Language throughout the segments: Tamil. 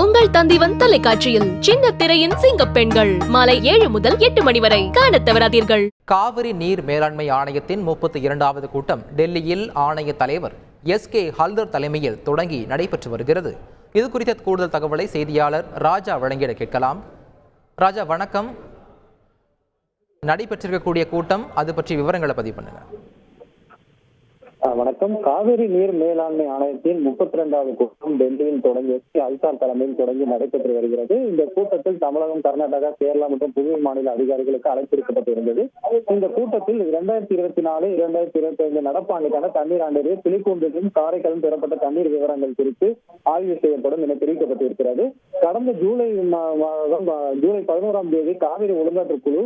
உங்கள் தந்திவன் தொலைக்காட்சியில் சின்ன திரையின் சிங்க பெண்கள் மாலை 7 முதல் 8 மணி வரை காணத் தவறாதீர்கள். காவிரி நீர் மேலாண்மை ஆணையத்தின் 32வது கூட்டம் டெல்லியில் ஆணைய தலைவர் SK ஹல்தர் தலைமையில் தொடங்கி நடைபெற்று வருகிறது. இது குறித்த கூடுதல் தகவலை செய்தியாளர் ராஜா வழங்கிட கேட்கலாம். ராஜா வணக்கம். நடைபெற்றிருக்கக்கூடிய கூட்டம் அது பற்றி விவரங்களை பதிவு பண்ணுங்க. வணக்கம். காவிரி நீர் மேலாண்மை ஆணையத்தின் 32வது கூட்டம் டெல்லியில் தொடங்கி ஹல்தர் தலைமையில் தொடங்கி நடைபெற்று வருகிறது. இந்த கூட்டத்தில் தமிழகம், கர்நாடகா, கேரளா மற்றும் புதுவை மாநில அதிகாரிகளுக்கு அழைத்திருக்கப்பட்டிருந்தது. இந்த கூட்டத்தில் 2024-2025 நடப்பாண்டுக்கான தண்ணீர் ஆண்டு பிலிக்கூண்டிலும் காரைக்காலும் பெறப்பட்ட தண்ணீர் விவரங்கள் குறித்து ஆய்வு செய்யப்படும் என தெரிவிக்கப்பட்டிருக்கிறது. கடந்த ஜூலை 11ஆம் தேதி காவிரி ஒழுங்காற்று குழு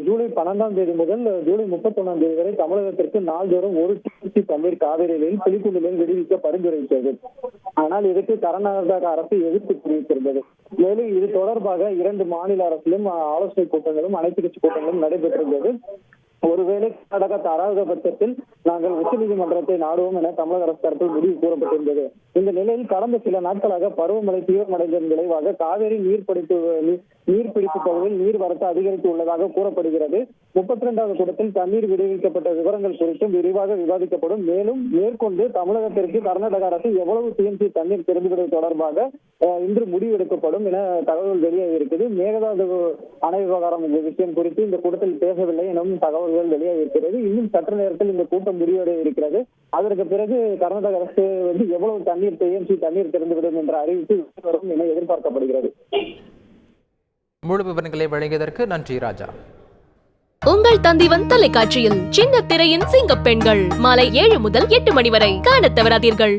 ஜூலை 12ஆம் தேதி முதல் ஜூலை 31ஆம் தேதி வரை தமிழகத்திற்கு நாள்தோறும் 1 TMC தண்ணீர் காவிரியில் பிலிக்கூண்டிலும் விடுவிக்க பரிந்துரைத்தது. ஆனால் இதற்கு கர்நாடக அரசு எதிர்ப்பு தெரிவித்திருந்தது. மேலும் இது தொடர்பாக 2 மாநில அரசிலும் ஆலோசனை கூட்டங்களும் அனைத்து கட்சி கூட்டங்களும் நடைபெற்றிருந்தது. ஒருவேளை கர்நாடகா தராத பட்சத்தில் நாங்கள் உச்சநீதிமன்றத்தை நாடுவோம் என தமிழக அரசு தரப்பில் முடிவு கூறப்பட்டிருந்தது. இந்த நிலையில் கடந்த சில நாட்களாக பருவமழை தீவிரமடைந்ததன் விளைவாக காவிரி நீர்பிடிப்பு பகுதியில் நீர்வரத்து அதிகரித்து உள்ளதாக கூறப்படுகிறது. 32வது கூட்டத்தில் தண்ணீர் விடுவிக்கப்பட்ட விவரங்கள் குறித்தும் விரிவாக விவாதிக்கப்படும். மேலும் மேற்கொண்டு தமிழகத்திற்கு கர்நாடக அரசு எவ்வளவு TMC தண்ணீர் திறந்துவிடுவது தொடர்பாக இன்று முடிவெடுக்கப்படும் என தகவல் வெளியாகி இருக்குது. மேகதாது அணை விவகாரம் இந்த விஷயம் குறித்து இந்த கூட்டத்தில் பேசவில்லை எனவும் தகவல்கள் வெளியாகி இருக்கிறது. இன்னும் சற்று நேரத்தில் இந்த கூட்டம் முடிவடைய இருக்கிறது. அதற்கு பிறகு கர்நாடக அரசு எவ்வளவு தண்ணீர் TMC தண்ணீர் திறந்துவிடும் என்ற அறிவிப்பு வரும் என எதிர்பார்க்கப்படுகிறது. முழு விவரங்களை வழங்கியதற்கு நன்றி ராஜா. உங்கள் தந்திவன் தொலைக்காட்சியில் சின்ன திரையின் சிங்க பெண்கள் மாலை 7 முதல் 8 மணி வரை காணத் தவறாதீர்கள்.